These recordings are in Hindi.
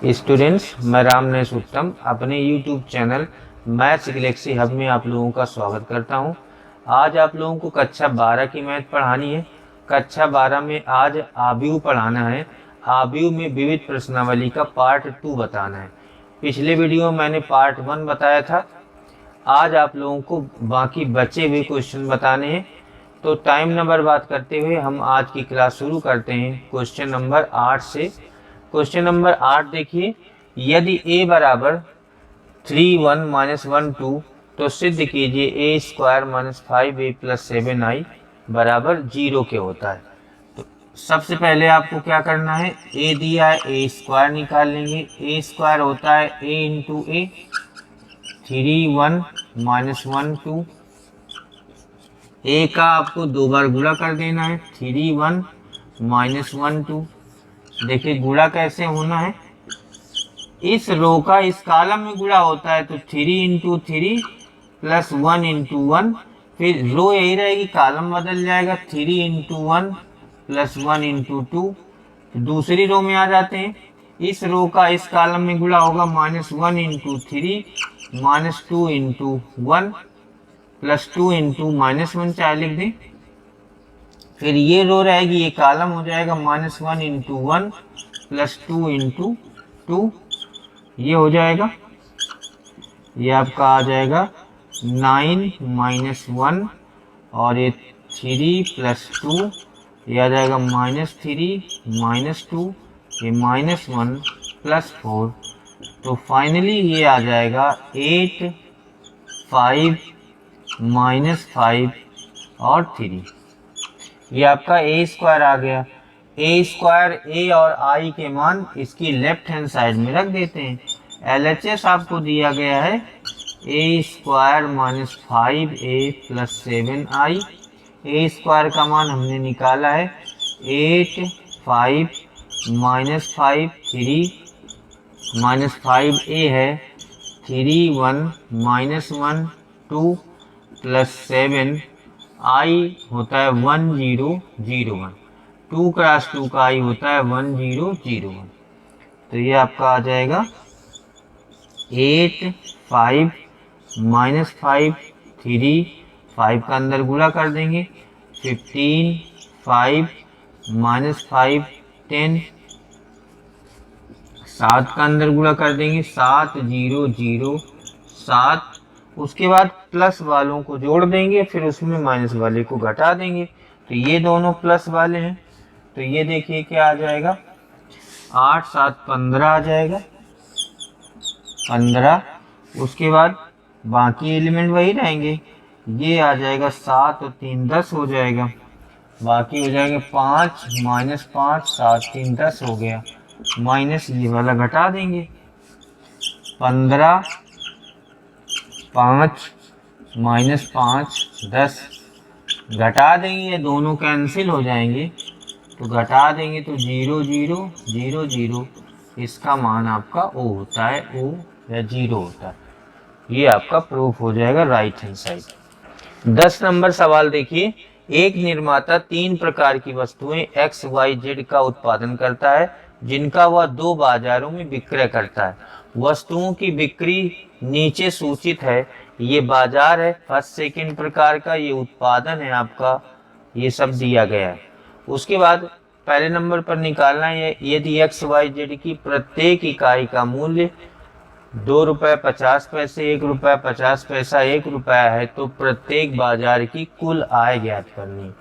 स्टूडेंट्स, मैं रामनेश उत्तम अपने YouTube channel maths Galaxy hub में आप लोगों का स्वागत करता हूं। आज आप लोगों को कक्षा 12 की मैथ पढ़ानी है। कक्षा 12 में आज आव्यूह पढ़ाना है। आव्यूह में विविध प्रश्नावली का पार्ट 2 बताना है। पिछले वीडियो में मैंने पार्ट 1 बताया था। आज आप लोगों को बाकी बचे हुए क्वेश्चन बताने हैं। तो टाइम न बर्बाद करते हुए हम आज की क्लास शुरू करते हैं क्वेश्चन नंबर 8 से। क्वेश्चन नंबर 8 देखिए, यदि a बराबर 3 1 -1 2 तो सिद्ध कीजिए a स्क्वायर -5a + 7i बराबर 0 के होता है। तो सबसे पहले आपको क्या करना है, a दिया है, a स्क्वायर निकाल लेंगे। a स्क्वायर होता है a इंटू a, 3 1 -1 2। a का आपको दो बार गुणा कर देना है, 3 1 -1 2। देखिए गुणा कैसे होना है, इस रो का इस कॉलम में गुणा होता है तो 3 इंटू 3 + 1 इंटू 1, फिर रो यही रहेगी, कॉलम बदल जाएगा, 3 इंटू 1 + 1 इंटू 2। दूसरी रो में आ जाते हैं, इस रो का इस कॉलम में गुणा होगा, -1 इंटू 3 -2 इंटू 1 + 2 इंटू -1 चाहे लिख दें। फिर ये रो रहेगी, ये कॉलम हो जाएगा, -1 इंटू 1 + 2 इंटू 2। ये हो जाएगा, ये आपका आ जाएगा 9 -1 और ये 3 + 2, ये आ जाएगा -3 -2, ये -1 + 4। तो फाइनली ये आ जाएगा 8 5 -5 और 3। ये आपका a स्क्वायर आ गया। a स्क्वायर a और i के मान इसकी लेफ्ट हैंड साइड में रख देते हैं। LHS आपको दिया गया है a square -5a + 7i। a square का मान हमने निकाला है 8 5 -5 3 -5a है, 3 1 -1 2 + 7 i होता है 1 0 0 1, 2 क्रॉस 2 का i होता है 1 0 0 1। तो ये आपका आ जाएगा 8 5 -5 3, 5 का अंदर गुणा कर देंगे, 15 5 -5 10, 7 का अंदर गुणा कर देंगे, 7 0 0 7। उसके बाद प्लस वालों को जोड़ देंगे, फिर उसमें माइनस वाले को घटा देंगे। तो ये दोनों प्लस वाले हैं, तो ये देखिए क्या आ जाएगा, 8 7 15 आ जाएगा, 15। उसके बाद बाकी एलिमेंट वही रहेंगे, ये आ जाएगा 7 और 3 10 हो जाएगा, बाकी हो जाएगा 5 -5 7 3 10 हो गया, माइनस ये वाला घटा देंगे, 15 5 -5 10 घटा देंगे, ये दोनों कैंसिल हो जाएंगे, तो घटा देंगे तो 0 0 0 0। इसका मान आपका O होता है, O या 0 होता है। ये आपका प्रूफ हो जाएगा राइट हैंड साइड। 10 नंबर सवाल देखिए, एक निर्माता 3 प्रकार की वस्तुएं X Y Z का उत्पादन करता है जिनका वह 2 बाजारों में विक्रय करता है। वस्तुओं की बिक्री नीचे सूचित है। ये बाजार है, फर्स्ट सेकंड प्रकार का, ये उत्पादन है आपका, ये सब दिया गया है। उसके बाद पहले नंबर पर निकालना है, यदि X Y Z की प्रत्येक इकाई का मूल्य 2 रुपये 50 पैसे, 1 रुपया 50 पैसा, 1 रुपया है, तो प्रत्येक बाजार की कुल आय ज्ञात करनी है।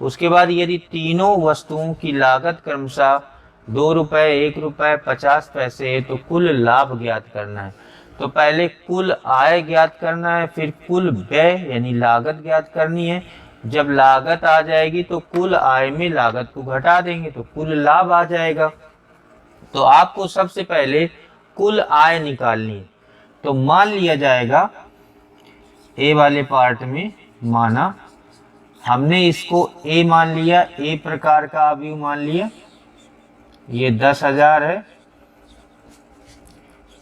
उसके बाद यदि तीनों वस्तुओं की लागत क्रमशः 2 रुपये 1 रुपया 50 पैसे है, तो कुल लाभ ज्ञात करना है। तो पहले कुल आय ज्ञात करना है, फिर कुल व्यय यानी लागत ज्ञात करनी है। जब लागत आ जाएगी तो कुल आय में लागत को घटा देंगे तो कुल लाभ आ जाएगा। तो आपको सबसे पहले कुल आय निकालनी है। तो मान लिया जाएगा, ए वाले पार्ट में माना हमने इसको ए मान लिया, ए प्रकार का अवयव मान लिया, ये 10,000 है,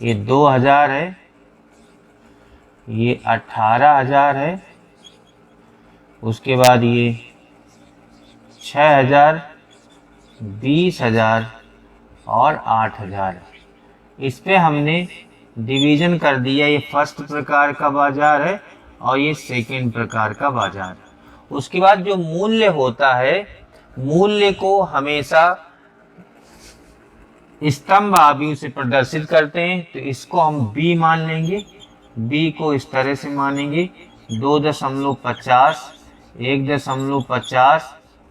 ये 2,000 है, ये 18,000 है, उसके बाद ये 6,000 20,000 और 8,000 है। इस पे हमने डिवीजन कर दिया, ये फर्स्ट प्रकार का बाजार है और ये सेकंड प्रकार का बाजार। उसके बाद जो मूल्य होता है, मूल्य को हमेशा स्तंभ आव्यूह से प्रदर्शित करते हैं, तो इसको हम B मान लेंगे। B को इस तरह से मानेंगे 2.50, 1.50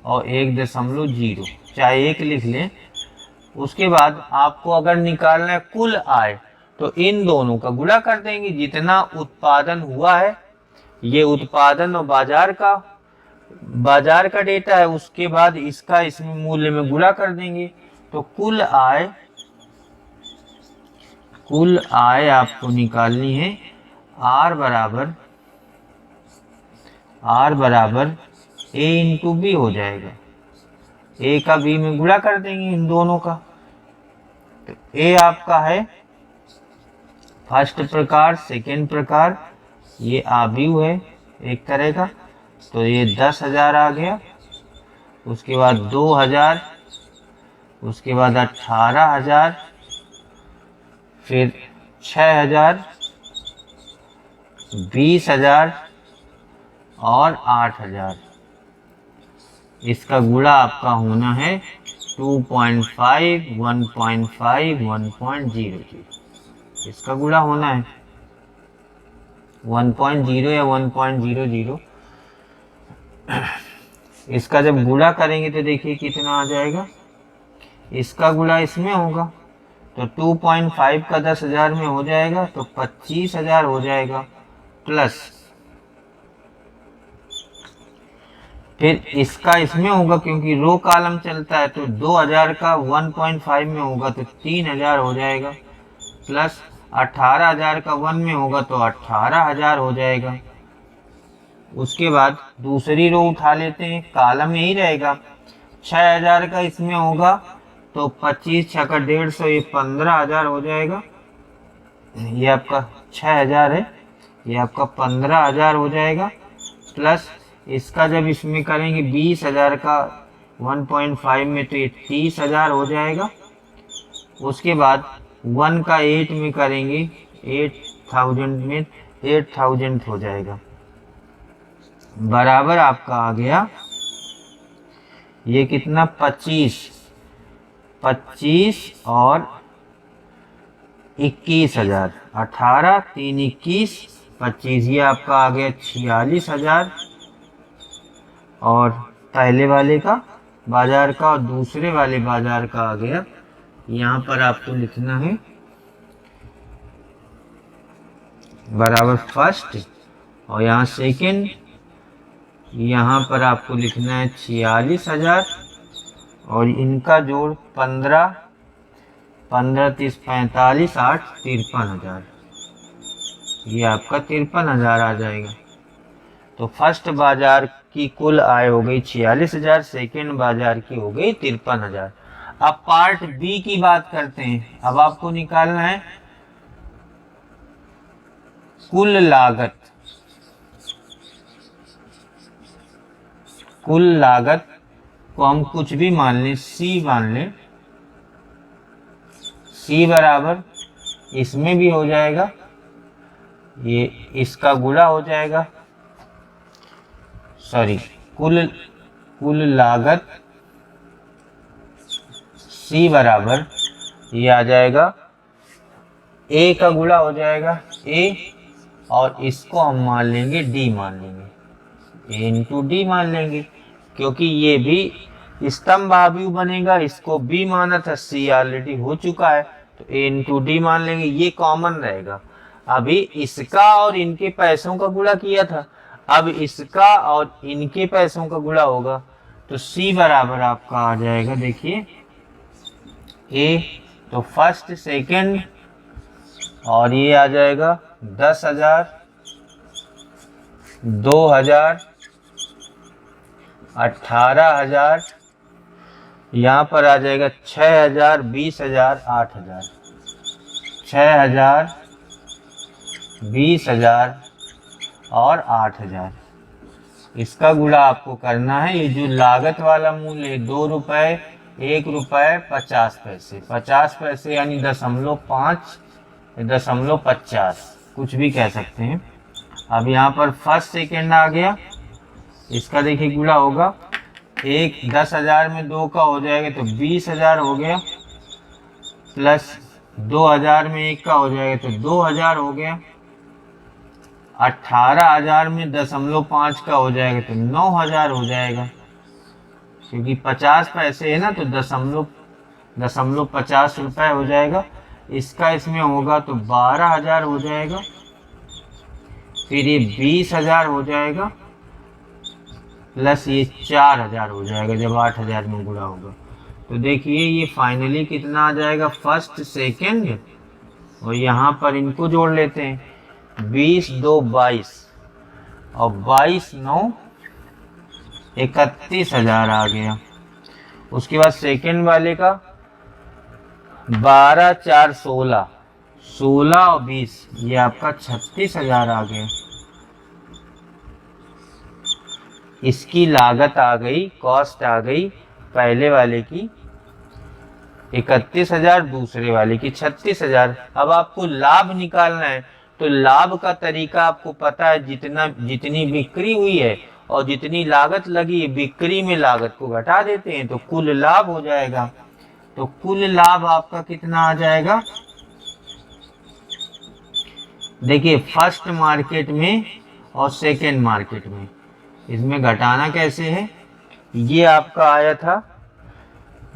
और 1.0, चाहे 1 लिख लें। उसके बाद आपको अगर निकालना है कुल आय, तो इन दोनों का गुणा कर देंगे। जितना उत्पादन हुआ है, ये उत्पादन और बाजार का डेटा है, उसके बाद इसका इसमें मूल्य में गुणा कर देंगे। तो कुल आय आपको निकालनी है। R बराबर A इंटू B हो जाएगा। A का B में गुणा कर देंगे इन दोनों का। तो A आपका है फर्स्ट प्रकार, सेकेंड प्रकार, ये आव्यूह है एक तरह का, तो ये 10,000 आ गया। उसके बाद 2,000, उसके बाद 18,000, फिर 6,000, 20,000 और 8,000। इसका गुणा आपका होना है 2.5, 1.5, 1.00। इसका गुणा होना है 1.0 या 1.00। इसका जब गुणा करेंगे तो देखिए कितना आ जाएगा। इसका गुणा इसमें होगा तो 2.5 का 10,000 में हो जाएगा तो 25,000 हो जाएगा, प्लस फिर इसका इसमें होगा क्योंकि रो कॉलम चलता है, तो 2,000 का 1.5 में होगा तो 3,000 हो जाएगा, प्लस 18,000 का 1 में होगा तो 18,000 हो जाएगा। उसके बाद दूसरी रो उठा लेते हैं, कॉलम यही रहेगा। 6,000 का इसमें होगा तो 25 6 का 150, ये 15,000 हो जाएगा। ये आपका 6,000 है, ये आपका 15,000 हो जाएगा, प्लस इसका जब इसमें करेंगे 20,000 का 1.5 में तो ये 30,000 हो जाएगा। उसके बाद 1 का 8 में करेंगे 8,000 में 8,000 हो जाएगा, बराबर आपका आ गया ये कितना 25 और 21,000, 18 3 21 25, ये आपका आ गया 46,000। और पहले वाले का बाजार का और दूसरे वाले बाजार का आ गया, यहाँ पर आपको लिखना है बराबर फर्स्ट और यहाँ सेकंड, यहाँ पर आपको लिखना है 46,000 और इनका जोड़ 15 30 45 8 53,000, ये आपका 53,000 आ जाएगा। तो फर्स्ट बाजार की कुल आय हो गई 46,000, सेकेंड बाजार की हो गई 53,000। अब पार्ट बी की बात करते हैं। अब आपको निकालना है कुल लागत। कुल लागत को हम कुछ भी मान लें, सी मान लें। सी बराबर इसमें भी हो जाएगा, ये इसका गुणा हो जाएगा, सॉरी कुल लागत सी बराबर ये आ जाएगा ए का गुणा हो जाएगा ए, और इसको हम मान लेंगे डी मान लेंगे, ए इंटू डी मान लेंगे, क्योंकि ये भी स्तंभ आव्यूह बनेगा। इसको बी माना था, सी ऑलरेडी हो चुका है, तो ए इंटू डी मान लेंगे, ये कॉमन रहेगा। अभी इसका और इनके पैसों का गुणा किया था, अब इसका और इनके पैसों का गुणा होगा, तो सी बराबर आपका आ जाएगा, देखिए ए तो फर्स्ट सेकंड, और ये आ जाएगा 10,000 2,000 18,000, यहाँ पर आ जाएगा 6,000 20,000 8,000, 6,000 20,000 और 8,000। इसका गुणा आपको करना है। ये जो लागत वाला मूल्य है 2 रुपये ₹1.50, 50 पैसे यानी 0.5 0.50 कुछ भी कह सकते हैं। अब यहाँ पर फर्स्ट सेकेंड आ गया, इसका देखिए गुणा होगा, 10,000 में 2 का हो जाएगा तो 20,000 हो गया, प्लस 2,000 में 1 का हो जाएगा तो 2,000 हो गया, 18,000 में 0.5 का हो जाएगा तो 9,000 हो जाएगा, क्योंकि 50 पैसे है ना तो 0.50 रुपये हो जाएगा। इसका इसमें होगा तो 12,000 हो जाएगा, फिर ये 20,000 हो जाएगा, प्लस ये 4,000 हो जाएगा जब 8,000 में गुणा होगा। तो देखिए ये फाइनली कितना आ जाएगा, फर्स्ट सेकेंड, और यहाँ पर इनको जोड़ लेते हैं, 20 2 22 और 22 9 31,000 आ गया। उसके बाद सेकेंड वाले का 12 4 16 16 और 20, ये आपका 36,000 आ गया। इसकी लागत आ गई, कॉस्ट आ गई पहले वाले की 31,000, दूसरे वाले की 36,000। अब आपको लाभ निकालना है तो लाभ का तरीका आपको पता है, जितनी बिक्री हुई है और जितनी लागत लगी है, बिक्री में लागत को घटा देते हैं तो कुल लाभ हो जाएगा। तो कुल लाभ आपका कितना आ जाएगा, देखिए फर्स्ट मार्केट में और सेकेंड मार्केट में, इसमें घटाना कैसे है, ये आपका आया था,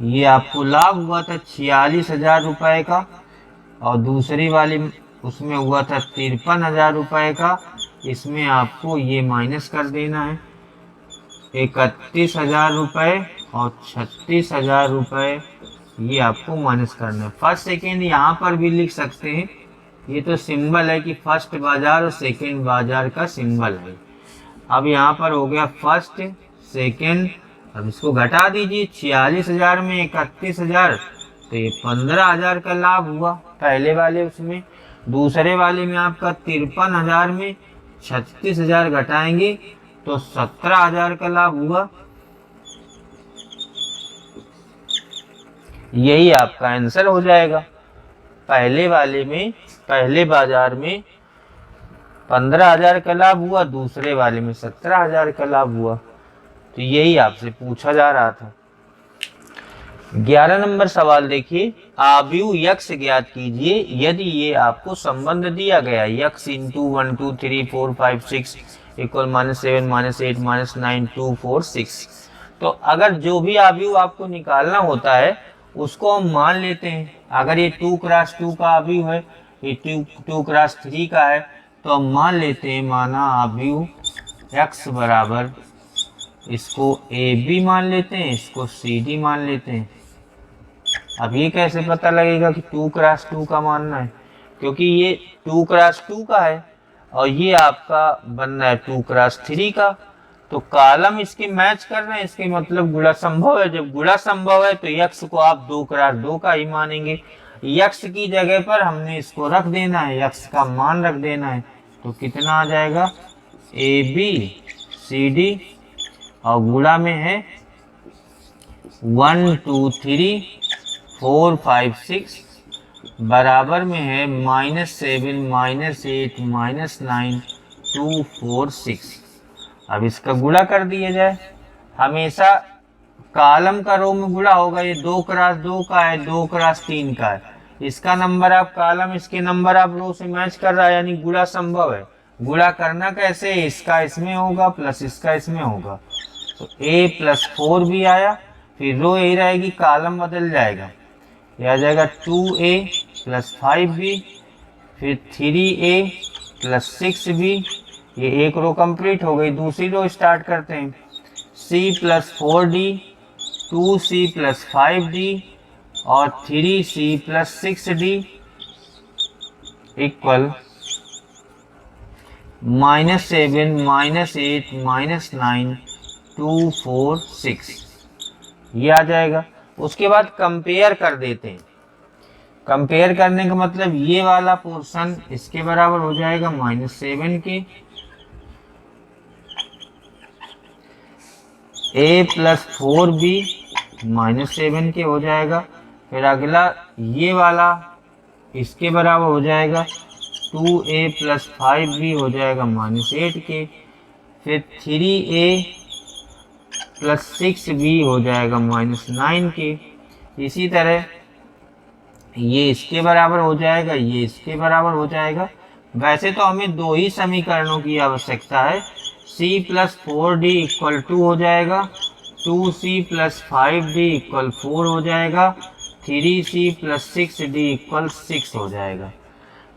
ये आपको लाभ हुआ था 46,000 रुपये का, और दूसरी वाली उसमें हुआ था 53,000 रुपये का। इसमें आपको ये माइनस कर देना है, 31,000 रुपये और 36,000 रुपये, ये आपको माइनस करना है। फर्स्ट सेकेंड यहाँ पर भी लिख सकते हैं, ये तो सिंबल है कि फर्स्ट बाजार और सेकेंड बाजार का सिंबल है। अब यहाँ पर हो गया फर्स्ट सेकेंड, अब इसको घटा दीजिए, 46,000 में 31,000 तो ये 15,000 का लाभ हुआ पहले वाले उसमें। दूसरे वाले में आपका 53,000 में 36,000 घटाएंगे तो 17,000 का लाभ हुआ। यही आपका आंसर हो जाएगा। पहले वाले में, पहले बाजार में 15,000 का लाभ हुआ, दूसरे वाले में 17,000 का लाभ हुआ। तो यही आपसे पूछा जा रहा था। 11 नंबर सवाल देखिए, आव्यूह यक्ष ज्ञात कीजिए यदि ये आपको संबंध दिया गया, यक्ष इंटू 1 2 3 4 5 6 इक्वल -7 -8 -9 2 4 6। तो अगर जो भी आव्यूह आपको निकालना होता है उसको हम मान लेते हैं। अगर ये 2 क्रॉस 2 का आव्यूह है, ये 2 क्रॉस 3 का है, तो हम मान लेते हैं, माना आव्यूह x बराबर, इसको AB मान लेते हैं, इसको CD मान लेते हैं। अब ये कैसे पता लगेगा कि 2 क्रॉस 2 का मानना है, क्योंकि ये 2 क्रॉस 2 का है और ये आपका बनना है 2 क्रॉस 3 का। तो कॉलम इसके मैच कर रहे हैं, इसके मतलब गुणा संभव है। जब गुणा संभव है तो यक्ष को आप 2 क्रॉस 2 का ही मानेंगे। यक्ष की जगह पर हमने इसको रख देना है, यक्ष का मान रख देना है। तो कितना आ जाएगा, ABCD और गुणा में है 1 2 3 4 5 6 बराबर में है -7 -8 -9 2 4 6। अब इसका गुणा कर दिया जाए। हमेशा कॉलम का रो में गुणा होगा। ये 2 क्रॉस 2 का है, 2 क्रॉस 3 का है। इसका नंबर आप कॉलम, इसके नंबर आप रो से मैच कर रहा है, यानी गुणा संभव है। गुणा करना कैसे, इसका इसमें होगा प्लस इसका इसमें होगा। तो A + 4B आया, फिर रो यही रहेगी, कॉलम बदल जाएगा। यह आ जाएगा 2A + 5B, फिर 3A + 6B। ये एक रो कंप्लीट हो गई। दूसरी रो स्टार्ट करते हैं, C + 4D, 2C + 5D और 3C + 6D इक्वल -7 -8 -9 2 4 6। ये आ जाएगा। उसके बाद कंपेयर कर देते हैं। कंपेयर करने का मतलब ये वाला पोर्शन इसके बराबर हो जाएगा -7 के, A + 4B -7 के हो जाएगा। फिर अगला ये वाला इसके बराबर हो जाएगा 2a + 5b हो जाएगा -8 के। फिर 3a + 6b हो जाएगा -9 के। इसी तरह ये इसके बराबर हो जाएगा, ये इसके बराबर हो जाएगा। वैसे तो हमें दो ही समीकरणों की आवश्यकता है। c + 4d = 2 हो जाएगा, 2c + 5d = 4 हो जाएगा, 3c + 6d = 6 हो जाएगा।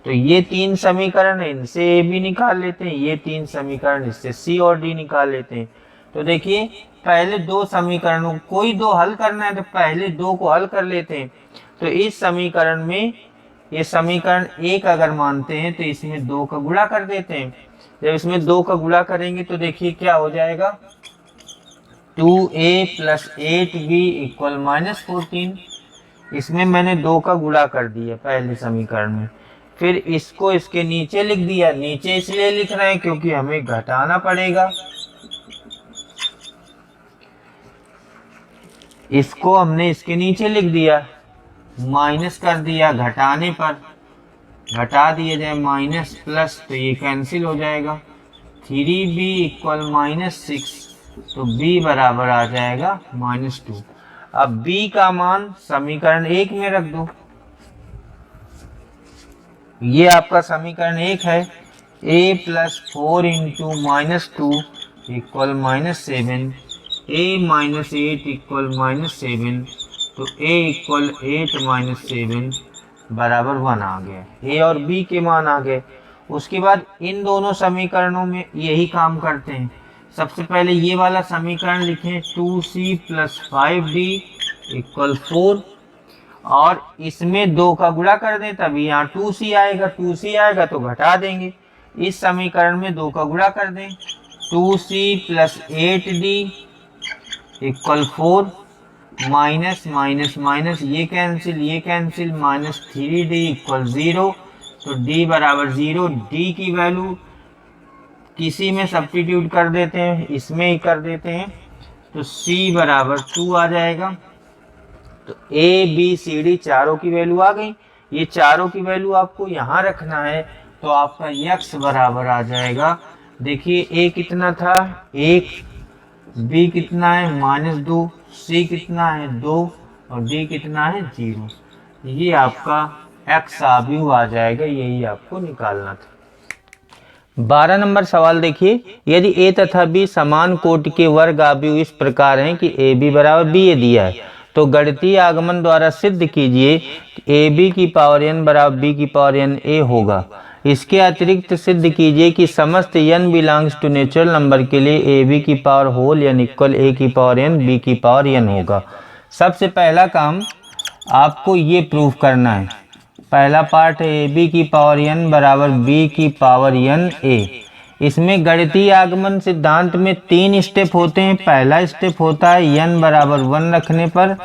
तो ये तीन समीकरण है, इनसे a भी निकाल लेते हैं, ये तीन समीकरण इससे c और d निकाल लेते हैं। तो देखिए पहले दो समीकरणों, कोई दो हल करना है तो पहले दो को हल कर लेते हैं। तो इस समीकरण में ये समीकरण 1 अगर मानते हैं तो इसमें 2 का गुणा कर देते हैं। जब इसमें 2 का गुणा करेंगे तो देखिए क्या हो जाएगा, 2a + 8b = -14। इसमें मैंने 2 का गुणा कर दिया पहले समीकरण में। फिर इसको इसके नीचे लिख दिया। नीचे इसलिए लिख रहे हैं क्योंकि हमें घटाना पड़ेगा। इसको हमने इसके नीचे लिख दिया, माइनस कर दिया, घटाने पर घटा दिया जाए माइनस प्लस तो ये कैंसिल हो जाएगा। 3b = -6 तो b बराबर आ जाएगा -2। अब b का मान समीकरण 1 में रख दो। ये आपका समीकरण 1 है। a + 4 × -2 = -7, a - 8 = -7 तो a = 8 - 7 बराबर 1 आ गया। a और b के मान आ गए। उसके बाद इन दोनों समीकरणों में यही काम करते हैं। सबसे पहले ये वाला समीकरण लिखें, 2c + 5d = 4 और इसमें 2 का गुणा कर दें, तभी यहाँ 2c आएगा। 2c आएगा तो घटा देंगे। इस समीकरण में 2 का गुणा कर दें, 2c + 8d = 4 minus minus minus ये कैंसिल -3d = 0 तो d बराबर 0। d की वैल्यू किसी में सब्स्टिट्यूट कर देते हैं, इसमें ही कर देते हैं तो c बराबर 2 आ जाएगा। तो a b c d चारों की वैल्यू आ गई। ये चारों की वैल्यू आपको यहाँ रखना है तो आपका x बराबर आ जाएगा। देखिए a कितना था 1, b कितना है -2, c कितना है 2 और d कितना है 0। ये आपका x आव्यूह आ जाएगा, यही आपको निकालना था। 12 नंबर सवाल देखिए, यदि a तथा b समान कोटि के वर्ग आव्यूह इस प्रकार हैं कि ab बराबर ba दिया है तो गणितीय आगमन द्वारा सिद्ध कीजिए ab की पावर n बराबर b की पावर n a होगा। इसके अतिरिक्त सिद्ध कीजिए कि समस्त n belongs to natural number के लिए ab की power whole n equal a की पावर n b की पावर n होगा। सबसे पहला काम आपको ये प्रूफ करना है। पहला पार्ट है ab की पावर n बराबर b की पावर n a। इसमें गणितीय आगमन सिद्धांत में 3 स्टेप होते हैं। पहला स्टेप होता है n बराबर 1 रखने पर।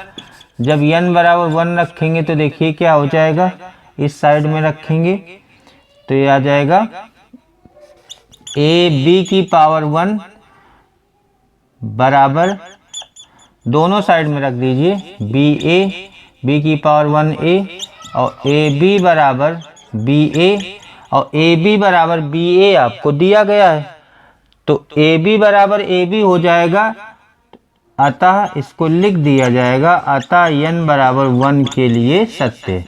जब n बराबर 1 रखेंगे तो देखिए क्या हो जाएगा, इस साइड में रखेंगे तो ये आ जाएगा a b की पावर 1 बराबर, दोनों साइड में रख दीजिए b a b की पावर 1 a और a b बराबर b a और a b बराबर b a आपको दिया गया है तो a b बराबर a b हो जाएगा। अतः इसको लिख दिया जाएगा, अतः n बराबर 1 के लिए सत्य।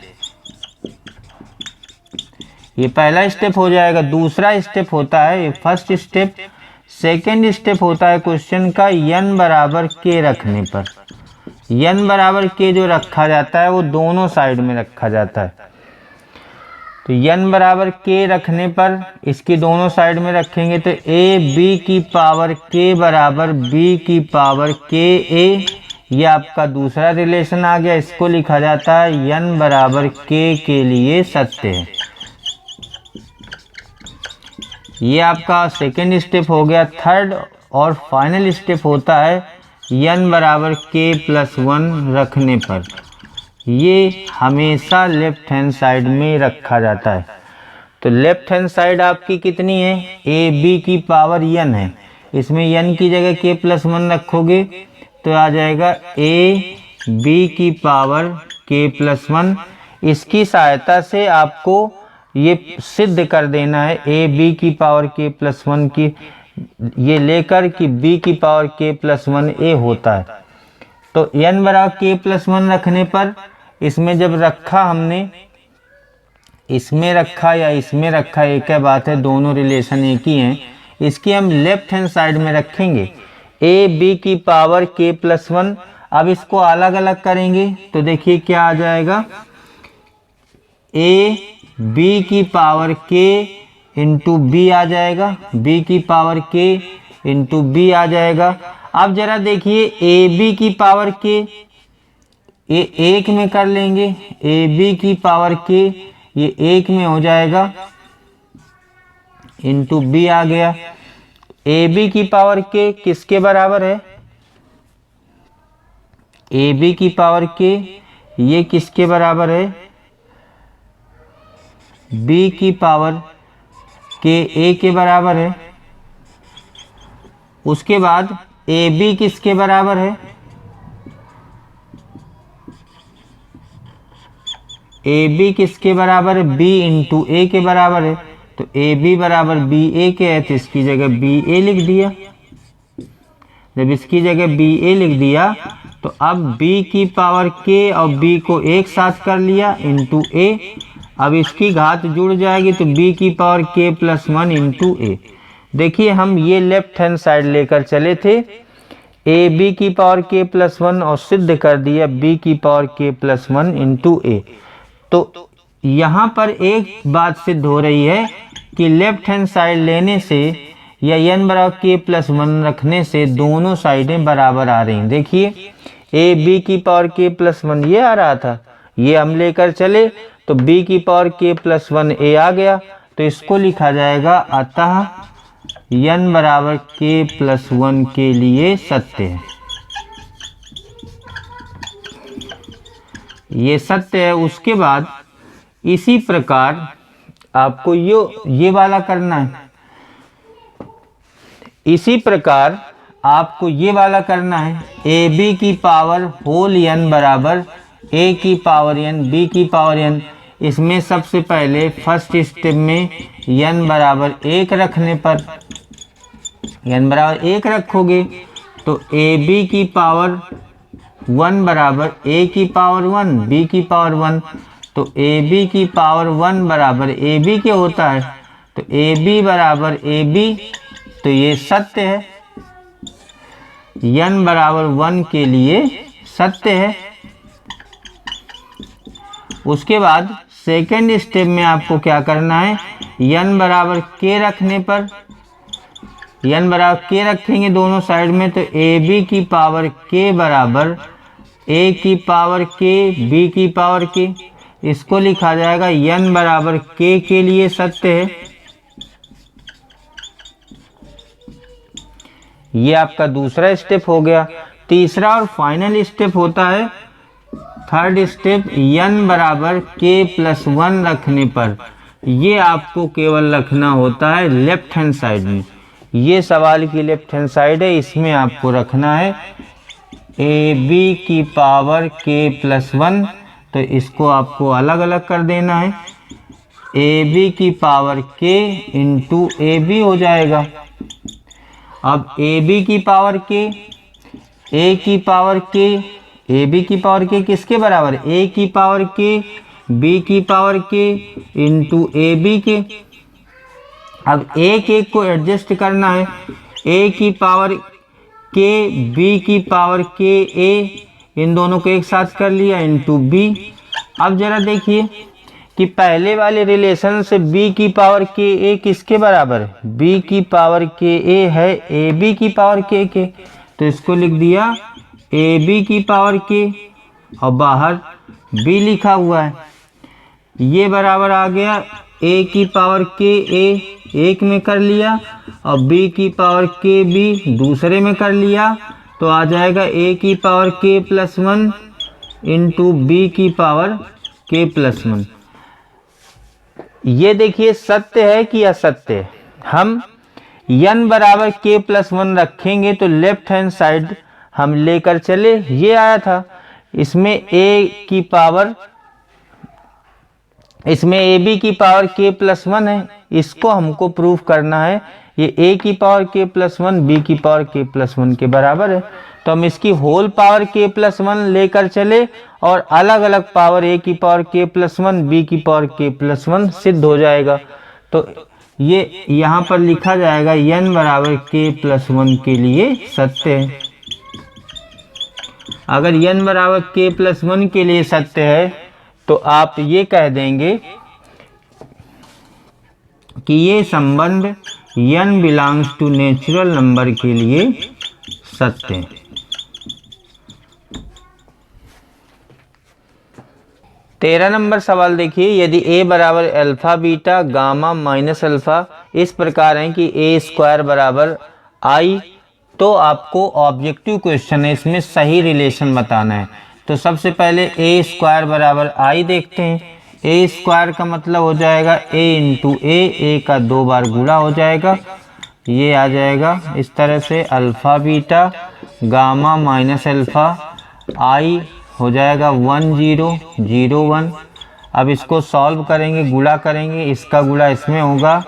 ये पहला स्टेप हो जाएगा। दूसरा स्टेप होता है, फर्स्ट स्टेप। सेकंड स्टेप होता है क्वेश्चन का n बराबर k रखने पर। n बराबर k जो रखा जाता है वो दोनों साइड में रखा जाता है। तो n बराबर k रखने पर इसकी दोनों साइड में रखेंगे तो a b की पावर k बराबर b की पावर k a। ये आपका दूसरा रिलेशन आ गया। इसको लिखा जाता है n बराबर k के लिए सत्य है। ये आपका सेकेंड स्टेप हो गया। थर्ड और फाइनल स्टेप होता है n बराबर k + 1 रखने पर। ये हमेशा लेफ्ट हैंड साइड में रखा जाता है। तो लेफ्ट हैंड साइड आपकी कितनी है, a b की पावर n है। इसमें n की जगह k + 1 रखोगे तो आ जाएगा a बी की पावर के प्लस 1। इसकी सहायता से आपको ये सिद्ध कर देना है ए बी की पावर के प्लस 1 की ये लेकर कि बी की पावर के प्लस 1 ए होता है। तो n बराबर के प्लस 1 रखने पर इसमें जब रखा हमने, इसमें रखा या इसमें रखा एक ही बात है, दोनों रिलेशन एक ही हैं। इसकी हम लेफ्ट हैंड साइड में रखेंगे ए बी की पावर के प्लस 1। अब इसको अलग अलग करेंगे तो देखिए क्या आ जाएगा, ए बी की पावर के इंटू बी आ जाएगा, बी की पावर के इंटू बी आ जाएगा। अब जरा देखिए ए बी की पावर के ये एक में कर लेंगे, ए बी की पावर के ये एक में हो जाएगा इंटू बी आ गया। ए बी की पावर के किसके बराबर है, ए बी की पावर के ये किसके बराबर है, बी की पावर के ए के बराबर है। उसके बाद ए बी किसके बराबर है, ए बी किसके बराबर है, बी इंटू ए के बराबर है। तो ए बी बराबर बी ए के है तो इसकी जगह बी ए लिख दिया। जब इसकी जगह बी ए लिख दिया तो अब बी की पावर के और बी को एक साथ कर लिया इंटू ए। अब इसकी घात जुड़ जाएगी तो बी की पावर के प्लस 1 इंटू ए। देखिए हम ये लेफ्ट हैंड साइड लेकर चले थे ए बी की पावर के प्लस 1 और सिद्ध कर दिया बी की पावर के प्लस 1 इंटू ए। तो यहाँ पर एक बात सिद्ध हो रही है कि लेफ्ट हैंड साइड लेने से या n बराबर के प्लस 1 रखने से दोनों साइडें बराबर आ रही हैं। देखिए ए बी की पावर के प्लस 1 ये आ रहा था, ये हम लेकर चले तो b की पावर के प्लस 1 a आ गया। तो इसको लिखा जाएगा अतः n बराबर के प्लस 1 के लिए सत्य है, ये सत्य है। उसके बाद इसी प्रकार आपको ये वाला करना है, इसी प्रकार आपको ये वाला करना है ए बी की पावर होल n बराबर a की पावर n b की पावर n। इसमें सबसे पहले फर्स्ट स्टेप में n बराबर 1 रखने पर, n बराबर 1 रखोगे तो ए बी की पावर 1 बराबर a की पावर 1 b की पावर 1। तो ए बी की पावर 1 बराबर ए बी के होता है तो ए बी बराबर ए बी, तो ये सत्य है, n बराबर 1 के लिए सत्य है। उसके बाद सेकेंड स्टेप में आपको क्या करना है, n बराबर k रखने पर, n बराबर k रखेंगे दोनों साइड में तो ए बी की पावर k बराबर a की पावर k b की पावर k। इसको लिखा जाएगा n बराबर k के लिए सत्य है। ये आपका दूसरा स्टेप हो गया। तीसरा और फाइनल स्टेप होता है थर्ड स्टेप, n बराबर k प्लस 1 रखने पर। ये आपको केवल रखना होता है लेफ्ट हैंड साइड में। ये सवाल की लेफ्ट हैंड साइड है, इसमें आपको रखना है ए बी की पावर k प्लस 1। तो इसको आपको अलग अलग कर देना है, ए बी की power k into A B हो जाएगा। अब ए बी की पावर k, a की पावर k, ए बी की पावर k किसके बराबर, a की पावर k b की power k into A B के। अब एक एक को एडजस्ट करना है, a की पावर k b की पावर k a, इन दोनों को एक साथ कर लिया इंटू b। अब जरा देखिए कि पहले वाले रिलेशन से b की पावर k a किसके बराबर है, b की पावर k a है a b की पावर k के। तो इसको लिख दिया a b की पावर k और बाहर b लिखा हुआ है। ये बराबर आ गया a की पावर k a एक में कर लिया और b की पावर k b दूसरे में कर लिया। तो आ जाएगा a की power k plus 1 into b की पावर k प्लस 1। ये देखिए सत्य है कि असत्य है। हम n बराबर k प्लस 1 रखेंगे तो लेफ्ट हैंड साइड हम लेकर चले, ये आया था इसमें ए की पावर, इसमें ए बी की पावर के प्लस वन है, इसको हमको प्रूफ करना है। ये ए की पावर के प्लस वन बी की पावर के प्लस वन के बराबर है, तो हम इसकी होल पावर के प्लस वन लेकर चले और अलग अलग पावर ए की पावर के प्लस वन बी की पावर के प्लस वन सिद्ध हो जाएगा। तो ये यहाँ पर लिखा जाएगा n बराबर के प्लस वन के लिए सत्य है। अगर n बराबर के प्लस वन के लिए सत्य है तो आप ये कह देंगे कि ये संबंध n belongs to natural number के लिए सत्य है। 13 नंबर सवाल देखिए, यदि a बराबर alpha beta gamma minus alpha इस प्रकार है कि a स्क्वायर बराबर i, तो आपको ऑब्जेक्टिव क्वेश्चन है, इसमें सही रिलेशन बताना है। तो सबसे पहले a स्क्वायर बराबर i देखते हैं। a स्क्वायर का मतलब हो जाएगा a इंटू a का 2 बार गुणा हो जाएगा, ये आ जाएगा इस तरह से alpha beta gamma minus alpha i हो जाएगा 1 0 0 1। अब इसको सॉल्व करेंगे, गुणा करेंगे, इसका गुणा इसमें होगा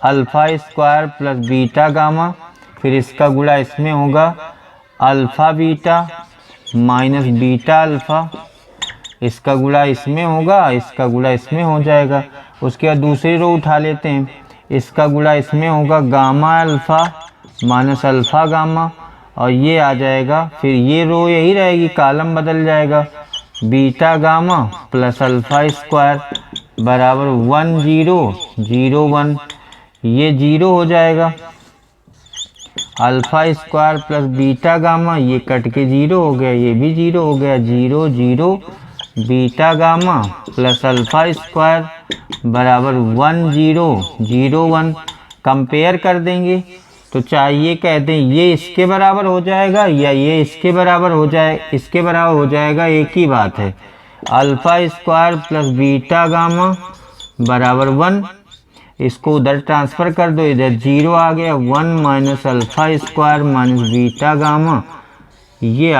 alpha square plus beta gamma, फिर इसका गुणा इसमें होगा alpha beta minus beta alpha, इसका गुणा इसमें होगा, इसका गुणा इसमें हो जाएगा। उसके बाद दूसरी रो उठा लेते हैं, इसका गुणा इसमें होगा gamma alpha minus alpha gamma, और ये आ जाएगा, फिर ये रो यही रहेगी, कॉलम बदल जाएगा, beta gamma plus alpha square बराबर 1 0 0 1, ये 0 हो जाएगा, alpha square plus beta gamma ये कट के 0 हो गया, ये भी 0 हो गया, 0 0 beta gamma plus alpha square बराबर 1 0 0 1। कंपेयर कर देंगे तो चाहिए कहते हैं ये इसके बराबर हो जाएगा या ये इसके बराबर हो जाए, इसके बराबर हो जाएगा, एक ही बात है। Alpha square plus beta gamma बराबर 1, इसको उधर ट्रांसफ़र कर दो, इधर 0 आ गया, 1 minus alpha square minus beta gamma, ये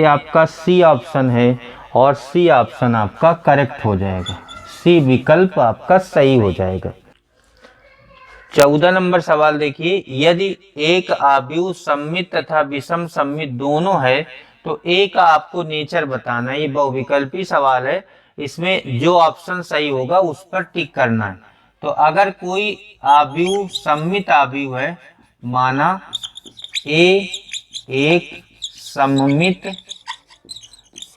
आपका सी ऑप्शन है और सी ऑप्शन आपका करेक्ट हो जाएगा, सी विकल्प आपका सही हो जाएगा। 14 नंबर सवाल देखिए, यदि एक आव्यूह सममित तथा विषम सममित दोनों है तो ए का आपको नेचर बताना है। ये बहुविकल्पी सवाल है, इसमें जो ऑप्शन सही होगा उस पर टिक करना है। तो अगर कोई आव्यूह सममित आव्यूह है, माना ए एक सममित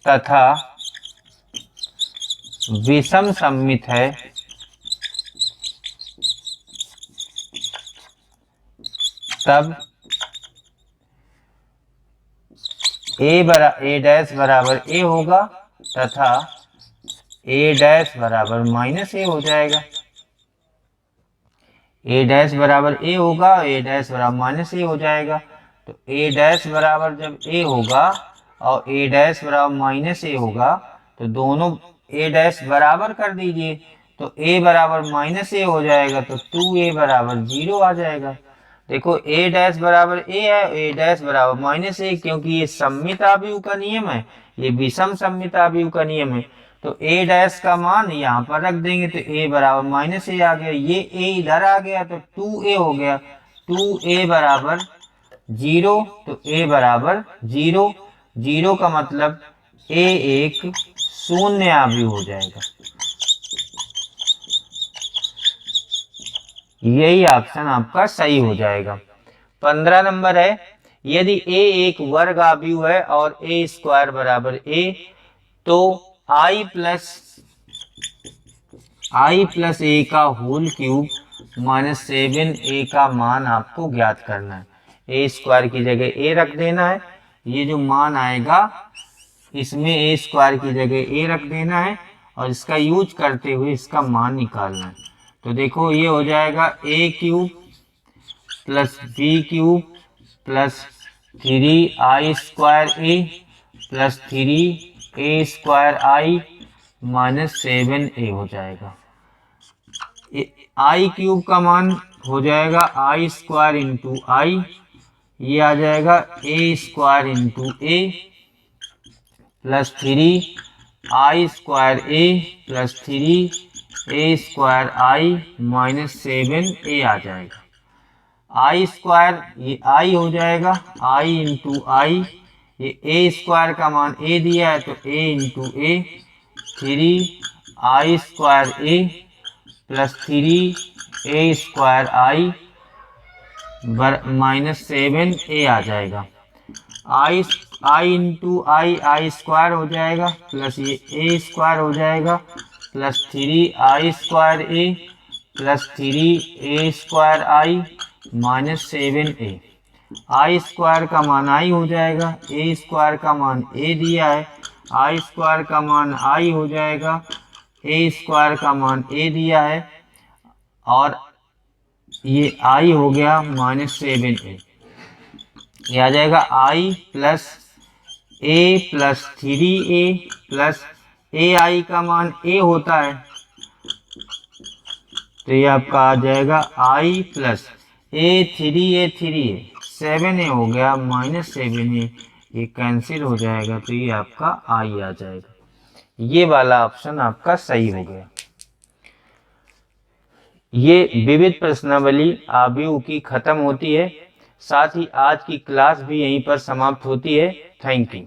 तथा विषम सममित है, तब ए डैश बराबर ए होगा तथा ए डैश बराबर माइनस ए हो जाएगा। ए डैश बराबर ए होगा, ए डैश बराबर माइनस ए हो जाएगा। तो ए डैश बराबर जब ए होगा और ए डैश बराबर माइनस ए होगा तो दोनों ए डैश बराबर कर दीजिए, तो ए बराबर माइनस ए हो जाएगा, तो 2a बराबर 0 आ जाएगा। देखो ए डैश बराबर ए है, ए डैश बराबर माइनस ए, क्योंकि ये सममित आव्यूह का नियम है, ये विषम सममित आव्यूह का नियम है। तो ए डैश का मान यहाँ पर रख देंगे तो ए बराबर माइनस ए आ गया, ये ए इधर आ गया तो 2a हो गया, 2a बराबर 0, तो ए बराबर 0, 0 का मतलब ए एक शून्य आव्यूह हो जाएगा। यही ऑप्शन आपका सही हो जाएगा। 15 नंबर है, यदि a एक वर्ग आव्यूह है और a स्क्वायर बराबर a, तो i प्लस a का होल क्यूब माइनस 7a का मान आपको ज्ञात करना है। a स्क्वायर की जगह a रख देना है, ये जो मान आएगा इसमें a स्क्वायर की जगह a रख देना है और इसका यूज करते हुए इसका मान निकालना है। तो देखो ये हो जाएगा a cube plus b cube plus 3i square a plus 3a square i minus 7a हो जाएगा। i क्यूब का मान हो जाएगा i स्क्वायर इंटू i, ये आ जाएगा a square into a plus 3i² a plus 3a² i minus 7a आ जाएगा। i² ये i हो जाएगा, i इंटू आई, ये a² का मान a दिया है तो a into a, 3i² a plus 3a² i minus 7a आ जाएगा। i इंटू i² हो जाएगा प्लस ये a² हो जाएगा plus 3i² a plus 3a² i minus 7a। i² का मान i हो जाएगा, a² का मान a दिया है, i² का मान i हो जाएगा, a² का मान a दिया है और ये i हो गया माइनस 7a। ये आ जाएगा i plus a plus 3a plus ai का मान a होता है तो ये आपका आ जाएगा i plus a 3a 7a हो गया माइनस 7a, ये कैंसिल हो जाएगा तो ये आपका i आ जाएगा। ये वाला ऑप्शन आपका सही हो गया। ये विविध प्रश्नावली आव्यूह की खत्म होती है, साथ ही आज की क्लास भी यहीं पर समाप्त होती है। Thank you.